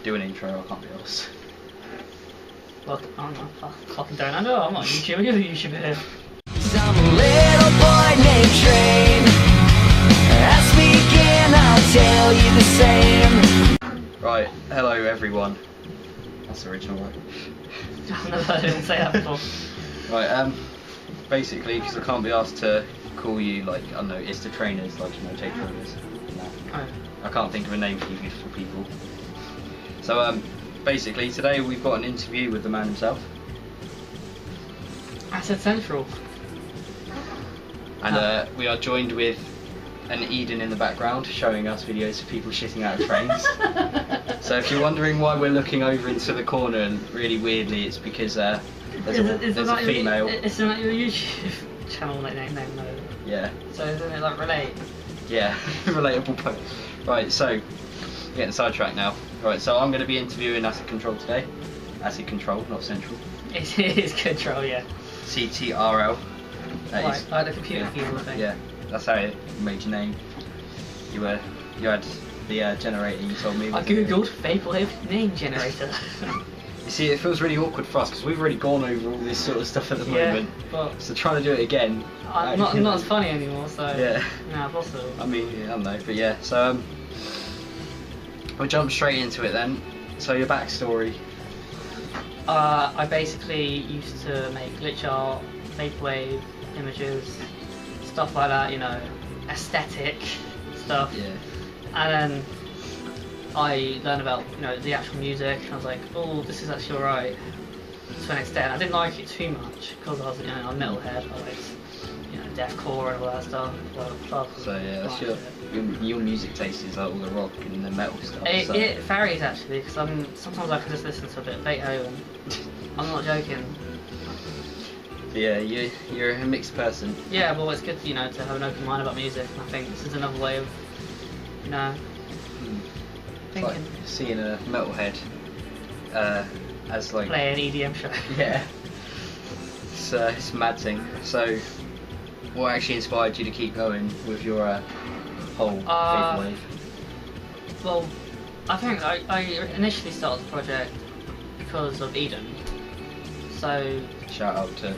do an intro. I can't be arsed. Well, I'm not fucking don't I know. I'm not a YouTuber. You're the YouTuber here. Some little boy named Train. Ask me again, I'll tell you the same. Right, hello everyone. That's original, right? I've never heard anyone say that before. Right, basically, because I can't be asked to call you like, I don't know, Itsdatrainers, like, you know, tape trainers. No. Oh. I can't think of a name for you beautiful people. So, basically, today we've got an interview with the man himself. I said Central. And we are joined with an Eden in the background showing us videos of people shitting out of trains. So if you're wondering why we're looking over into the corner and really weirdly, it's because there's a female. Isn't that your YouTube channel like name? No. Yeah. So isn't it like relate? Yeah, relatable post. Right, so getting sidetracked now. Right, so I'm going to be interviewing Acid Control today. Acid Control, not Central. It is Control, yeah. CTRL. Right, like the computer keyboard thing. Yeah, that's how you made your name. You had the generator you told me. I googled Vaporwave name generator. You see, it feels really awkward for us because we've already gone over all this sort of stuff at the moment. But so trying to do it again. I'm not as funny anymore, so yeah. No, possible. I mean, I don't know, but yeah. So we'll jump straight into it then. So your backstory. I basically used to make glitch art, vaporwave images, stuff like that. You know, aesthetic stuff. Yeah. And then I learned about, you know, the actual music, and I was like, oh, this is actually alright to an extent. I didn't like it too much because I was, you know, a metalhead. I liked, you know, deathcore and all that stuff. So yeah, that's your music taste is like all the rock and the metal stuff. It varies actually, because sometimes I can just listen to a bit of Beethoven. I'm not joking. Yeah, you're a mixed person. Yeah, well, it's good, you know, to have an open mind about music. And I think this is another way of, you know, It's like seeing a metalhead as like play an EDM show. Yeah, it's a mad thing. So, what actually inspired you to keep going with your whole vaporwave? Well, I think I initially started the project because of Eden. So shout out to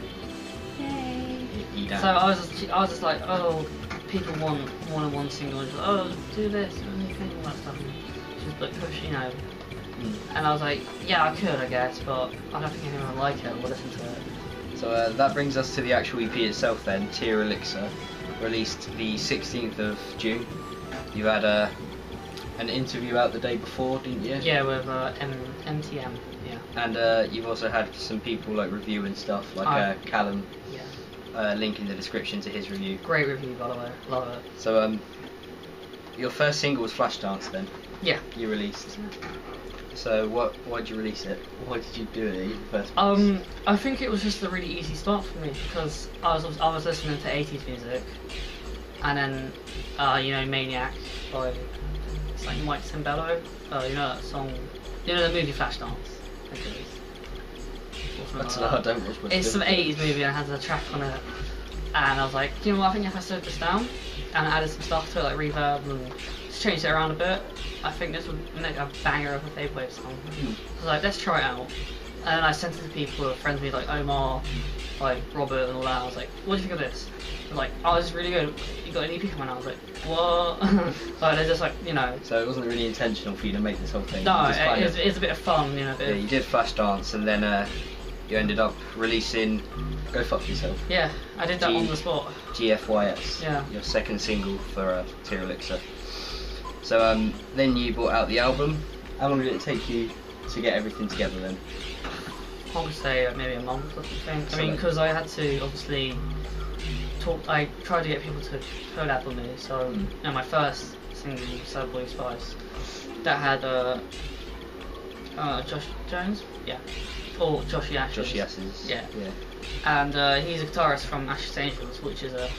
Eden. So I was just like, oh, people want one-on-one singles. Oh, do this and all that stuff. Just like push, you know. And I was like, yeah, I could, I guess, but I don't think anyone would like it or listen to it. So that brings us to the actual EP itself then, Tear Elixir, released the 16th of June. You had an interview out the day before, didn't you? Yeah, with MTM, yeah. And you've also had some people like review and stuff, like Callum. Yeah. Link in the description to his review. Great review, by the way, love it. So your first single was Flashdance then? Yeah. You released. So why did you release it? Why did you do it in the first place? I think it was just a really easy start for me because I was listening to 80s music, and then you know, Maniac by it's like Mike Cimbello. You know that song, you know the movie Flashdance. I think it is. I don't watch. It's some 80s movie and it has a track on it, and I was like, you know what, I think if I slowed this down and added some stuff to it like reverb and just changed it around a bit, I think this would make a banger of a vaporwave song. I was like, let's try it out. And then I sent it to people, friends of me like Omar, like Robert and all that. I was like, what do you think of this? They're like, oh, this is really good. You got an EP coming out? I was like, what? But they're just like, you know. So it wasn't really intentional for you to make this whole thing? No, it's a bit of fun, you know. Yeah, you did Flashdance and then you ended up releasing Go Fuck Yourself. Yeah, I did that on the spot. GFYS. Yeah. Your second single for Tear Elixir. So then you brought out the album. How long did it take you to get everything together then? I would say maybe a month or something. I mean, because I had to obviously I tried to get people to collab with me. So, you know, my first single, Sadboi Spice, that had Josh Jones, yeah, or Joshy Ashes. Joshy Ashes. Yeah. And he's a guitarist from Ashes Angels, which is a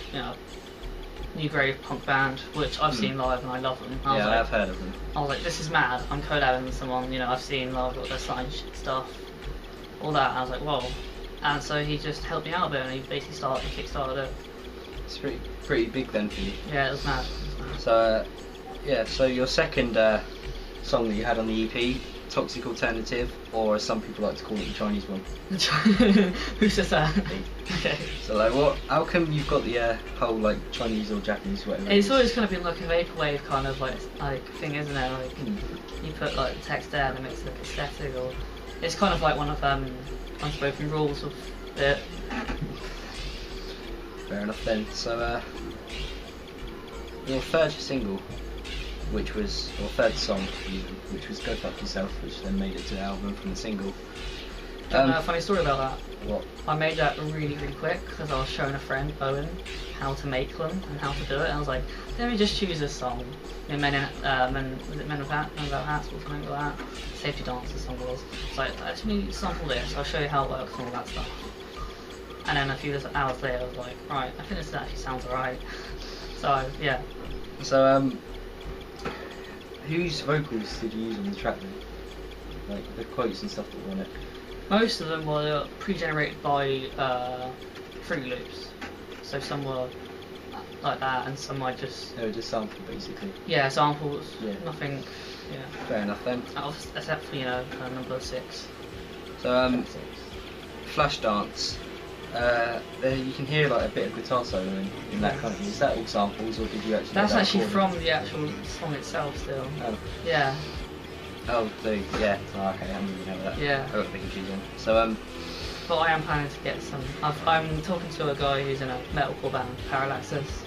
new grave punk band, which I've seen live and I love them. I have heard of them. I was like, this is mad. I'm collabing with someone, you know, I've seen live, got their signed stuff, all that. And I was like, whoa. And so he just helped me out a bit, and he basically kickstarted it. It's pretty big then for you. Yeah, it was mad. So so your second song that you had on the EP toxic alternative, or as some people like to call it, the Chinese one. Who says that? Okay. So like, how come you've got the whole like Chinese or Japanese, whatever? It's always kind of been like a vaporwave kind of like thing, isn't it? Like you put like the text there and it makes it look aesthetic, or it's kind of like one of unspoken rules of it. Fair enough then. So your third single, third song, which was "Go Fuck Yourself," which then made it to the album from the single. A funny story about that. What? I made that really quick because I was showing a friend, Owen, how to make them and how to do it, and I was like, let me just choose this song. You know, was it Men Without Hats or something like that? Safety Dance, the song was. It's like, let me sample this, I'll show you how it works and all that stuff. And then a few hours later, I was like, right, I think this actually sounds alright. So, yeah. So, whose vocals did you use on the track then? Like, the quotes and stuff that were on it? Most of them were pre-generated by Fruit Loops. So some were like that, and some I just... They were just sampled, basically. Yeah, samples. Yeah. Nothing, yeah. Fair enough then. Except for, number 6. So, Flashdance. There you can hear like a bit of guitar solo in that kind of thing. Is that all samples, or did you actually? That's actually from the actual song itself, still. Oh. Yeah. Oh, yeah. Oh, okay, I haven't really know that. Yeah. I got the confusion. So, But I am planning to get some. I'm talking to a guy who's in a metalcore band, Parallaxis,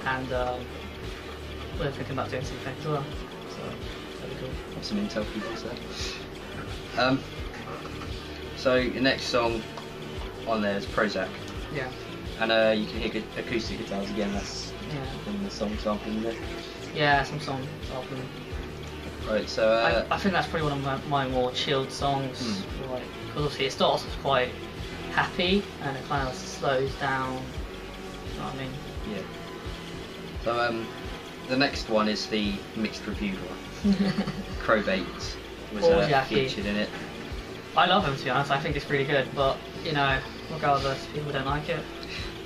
and we're thinking about doing something as well. So that'd be cool. Have some intel for people there. So your next song on there is Prozac. Yeah. And you can hear acoustic guitars again. That's in the song sample, isn't it? Yeah, some songs after them. Right. So I think that's probably one of my more chilled songs. Like, because obviously it starts off quite happy and it kind of slows down. You know what I mean? Yeah. So the next one is the mixed reviewed one. Crowbait was featured in it. I love him, to be honest. I think it's really good, but regardless, people don't like it.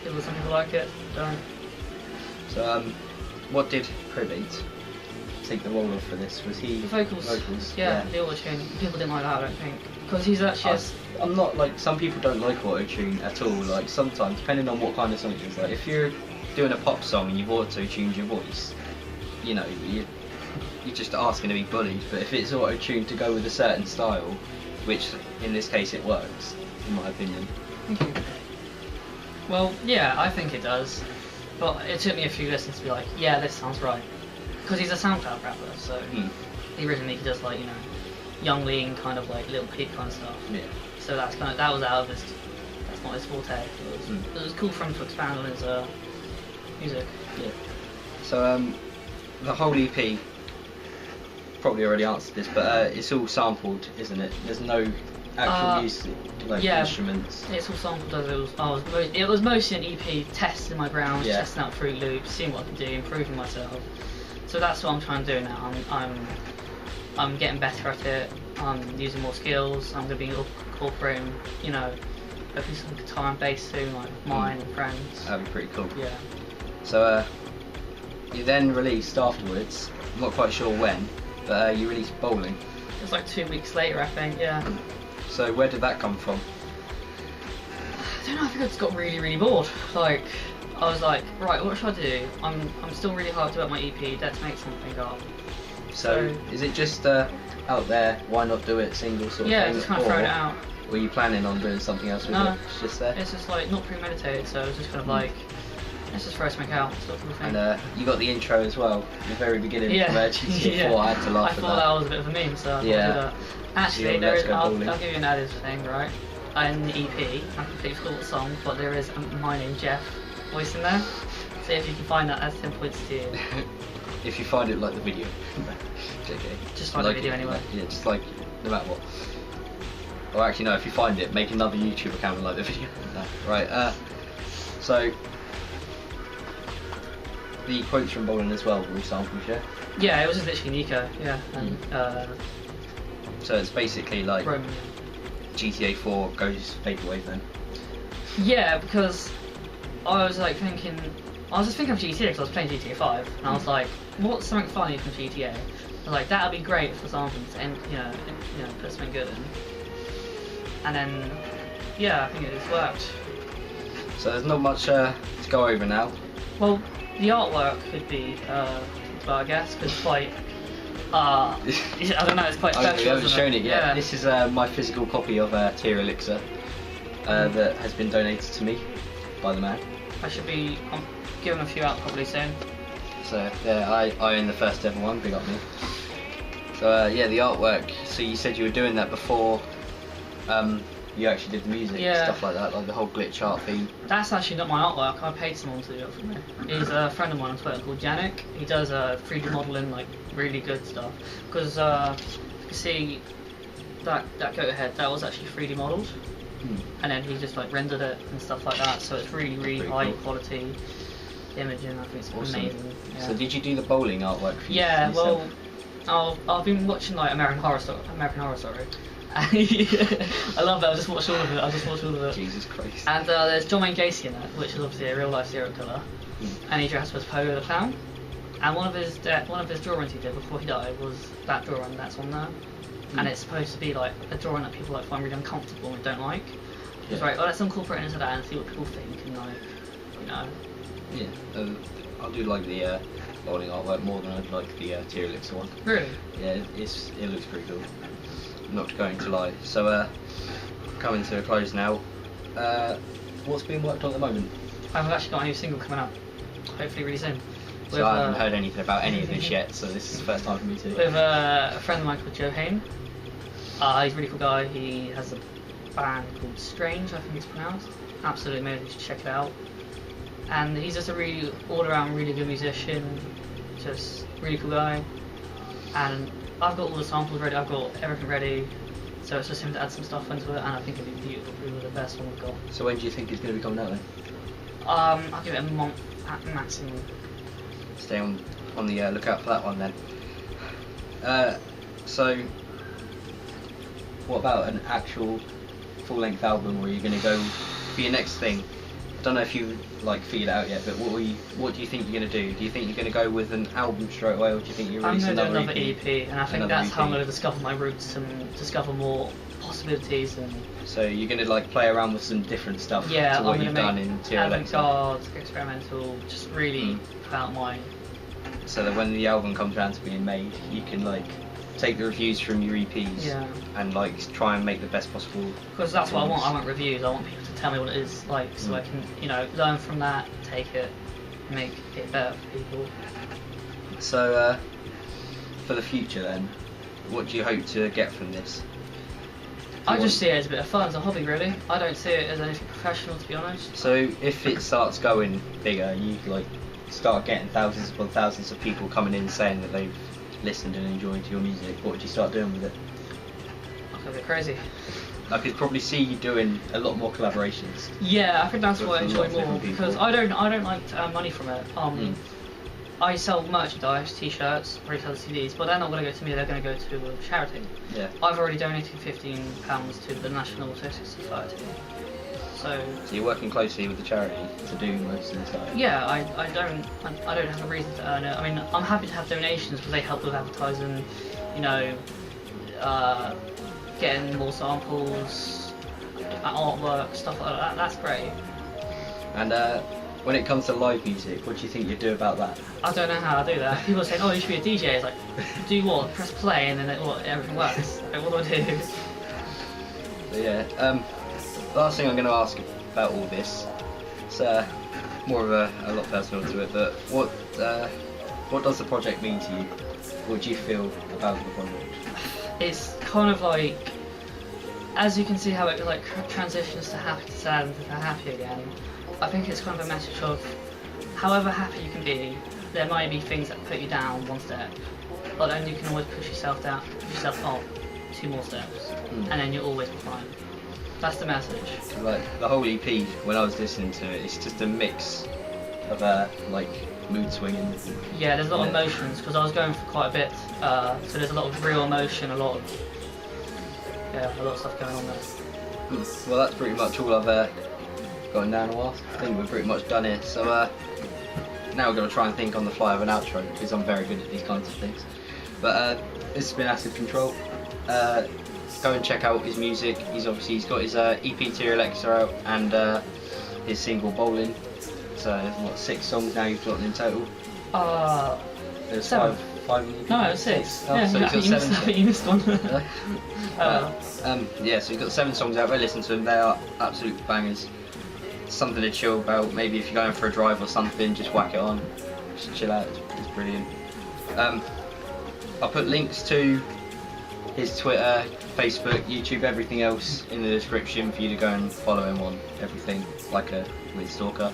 Some people like it, don't. So what did Crowbait take the role of for this? Was he the vocals? Yeah, the auto-tune. People didn't like that, I don't think, because he's actually. I'm not like some people don't like auto-tune at all. Like sometimes, depending on what kind of song it is. Like if you're doing a pop song and you've auto-tuned your voice, you're just asking to be bullied. But if it's auto-tuned to go with a certain style, which in this case it works, in my opinion. Thank you. Well, yeah, I think it does, but it took me a few listens to be like, yeah, this sounds right. Because he's a SoundCloud rapper, so originally he does like, young lean kind of like Little Peep kind of stuff. Yeah. So that was out of his, that's not his forte. It was cool for him to expand on his music. Yeah. So the whole EP, probably already answered this, but it's all sampled, isn't it? There's no actual music, like instruments. It's all sampled as it was mostly an EP testing my grounds, testing out Fruit Loops, seeing what I can do, improving myself. So that's what I'm trying to do now. I'm getting better at it. I'm using more skills. I'm going to be incorporating, hopefully some guitar and bass soon, like mine and friends. That'd be pretty cool. Yeah. So you then released afterwards. I'm not quite sure when, but you released Bowling. It was like 2 weeks later, I think. Yeah. So where did that come from? I don't know. I think I just got really bored. Like, I was like, right, what should I do? I'm still really hyped about my EP. Let's make something up. So is it just out there? Why not do it single sort of thing? Yeah, just kind of throwing it out. Were you planning on doing something else with it? It's just there. It's just like not premeditated. So it's just kind of like, let's just throw something out, sort of thing. And you got the intro as well, the very beginning of GTA 4. I had to laugh at that. I thought that was a bit of a meme, so I thought I'd do that. Actually, I'll give you an added thing, right? In the EP, I completely forgot the song, but there is my name, Jeff, voice in there. So if you can find that, that's 10 points to you. If you find it, like the video. JK. Just like the video anyway. Yeah, just like, no matter what. Or actually, no, if you find it, make another YouTube account and like the video. Right, so the quotes from Bowling as well were samples, yeah? Yeah, it was just literally Nico, yeah. And, so it's basically like Roman. GTA 4 goes vaporwave then? Yeah, because I was like thinking, I was just thinking of GTA because I was playing GTA 5, and I was like, what's something funny from GTA? was like, that'd be great for something to put something good in. And then, yeah, I think it's worked. So there's not much to go over now. Well, the artwork could be, well, I guess, because it's quite, I don't know, it's quite special. We haven't shown it yet. Yeah. This is my physical copy of Tier Elixir that has been donated to me by the man. I'm giving a few out probably soon. So yeah, I own the first ever one, big up me. So yeah, the artwork, so you said you were doing that before you actually did the music, stuff like that, like the whole glitch art theme. That's actually not my artwork, I paid someone to do it for me. He's a friend of mine on Twitter called Yannick. He does 3D modelling, like really good stuff. Because you can see that goat head, that was actually 3D modelled. And then he just like rendered it and stuff like that, so it's really high quality imaging. I think it's amazing. Yeah. So did you do the bowling artwork for Yeah, yourself? well, I've been watching like American Horror Story. I love that. I just watched all of it. Jesus Christ. And there's John Wayne Gacy in it, which is obviously a real life serial killer. And he dressed as Pogo the Clown. And one of his drawings he did before he died was that drawing that's on there. And it's supposed to be like a drawing that people like find really uncomfortable and don't like. It's right, well, let's incorporate it into that and see what people think and like, you know. Yeah, I do like the bowling artwork more than I'd like the Tier Elixir one. Really? Yeah, it looks pretty cool. Not going to lie. So coming to a close now. What's being worked on at the moment? I've actually got a new single coming out, hopefully really soon. So I haven't heard anything about any of this yet, so this is the first time for me too. With a friend of mine called Joe Hain. He's a really cool guy. He has a band called Strange, I think it's pronounced. Absolutely amazing, you should check it out. And he's just a really all-around really good musician, just really cool guy. And I've got all the samples ready, I've got everything ready, so it's just him to add some stuff into it, and I think it'll be beautiful, probably the best one we've got. So when do you think it's going to be coming out then? I'll give it a month at maximum. Stay on the lookout for that one then. So what about an actual full-length album, or are you going to go for your next thing? I don't know if you like figured it out yet, but what do you think you're going to do? Do you think you're going to go with an album straight away, or do you think you're releasing another another EP? And I think that's how I'm going to discover my roots and discover more possibilities. And so you're going to like play around with some different stuff to what you've done in Tier Elixir. Avant-garde, experimental, just really put out my. So that when the album comes around to being made, you can like take the reviews from your EPs and like try and make the best possible. Because that's what I want. I want reviews. I want people to tell me what it is like, so I can, learn from that, take it, make it better for people. So, for the future then, what do you hope to get from this? I just see it as a bit of fun, as a hobby really. I don't see it as anything professional, to be honest. So if it starts going bigger, you like start getting thousands upon thousands of people coming in saying that they've listened and enjoyed your music, what would you start doing with it? Like a bit crazy. I could probably see you doing a lot more collaborations. Yeah, I think that's what I enjoy more, because I don't like to earn money from it. I sell merchandise, t-shirts, retail CDs, but they're not going to go to me, they're going to go to a charity. Yeah. I've already donated £15 to the National Autistic Society. So you're working closely with the charity to do most of the stuff? Yeah, I don't have a reason to earn it. I mean, I'm happy to have donations because they help with advertising, getting more samples, artwork, stuff like that. That's great. And when it comes to live music, what do you think you'd do about that? I don't know how I do that. People are saying, oh, you should be a DJ. It's like, do what? Press play and then everything works. Like, what do I do? So yeah, last thing I'm going to ask about all this, it's more of a lot personal to it, but what does the project mean to you? What do you feel about the project? It's kind of like, as you can see how it like transitions to happy to sad and to happy again. I think it's kind of a message of, however happy you can be, there might be things that put you down one step, but then you can always push yourself up 2 more steps, and then you'll always be fine. That's the message. Like the whole EP, when I was listening to it, it's just a mix of like mood swinging. Yeah, there's a lot of emotions because I was going for quite a bit, so there's a lot of real emotion, a lot of stuff going on there. Well, that's pretty much all I've got down a while. I think we're pretty much done here. So now we're going to try and think on the fly of an outro because I'm very good at these kinds of things. But this has been Acid Control. Go and check out his music. He's got his EP Tier Alexa out and his single Bowling. So what, 6 songs now you've got in total? There's 7. five. No, it was 6. Oh, Yeah, so he's got 7. you missed one. Yeah, so you've got 7 songs out there. Listen to them. They are absolute bangers. Something to chill about. Maybe if you're going for a drive or something, just whack it on. Just chill out. It's brilliant. I'll put links to his Twitter, Facebook, YouTube, everything else in the description for you to go and follow him on everything, like a weird stalker.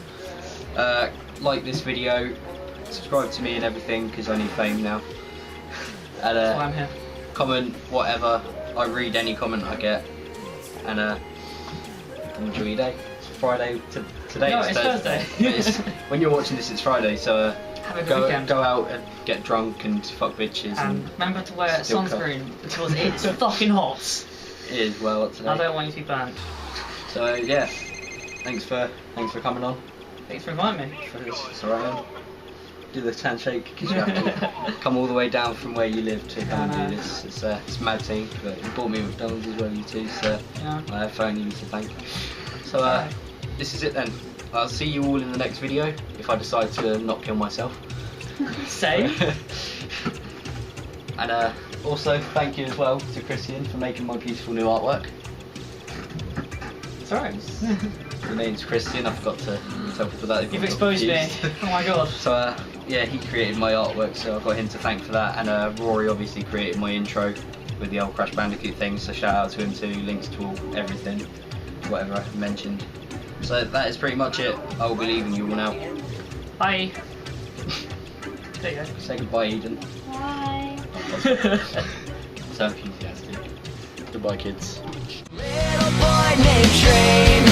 Like this video, subscribe to me and everything because I need fame now. And That's why I'm here. comment whatever. I read any comment I get. And enjoy your day. It's Friday today. No, it's Thursday. When you're watching this, it's Friday. So Have a good weekend. go out and get drunk and fuck bitches. And remember to wear still sunscreen because it's fucking hot. It is well up today. I don't want you to be burnt. So yeah, thanks for coming on. Thanks for inviting me. It's alright, man. Do the handshake because you have to come all the way down from where you live to come and do this. It's a mad thing, but you bought me a McDonald's as well, you two. So Yeah. I have only you to thank. So this is it then. I'll see you all in the next video if I decide to not kill myself. Same. And also thank you as well to Christian for making my beautiful new artwork. It's alright. The name's Christian. I forgot to tell people that. You've exposed me. Oh my god. So yeah, he created my artwork, so I've got him to thank for that. And Rory obviously created my intro with the old Crash Bandicoot thing, so shout out to him too. Links to everything, whatever I mentioned. So that is pretty much it. I will be leaving you all now. Bye. There you go. Say goodbye, Eden. Bye. So enthusiastic. Goodbye, kids. Little boy named Train.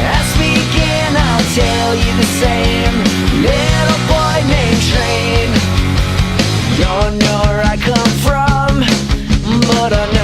Ask me again, I'll tell you the same. Little boy named Train. Don't know where I come from, but I know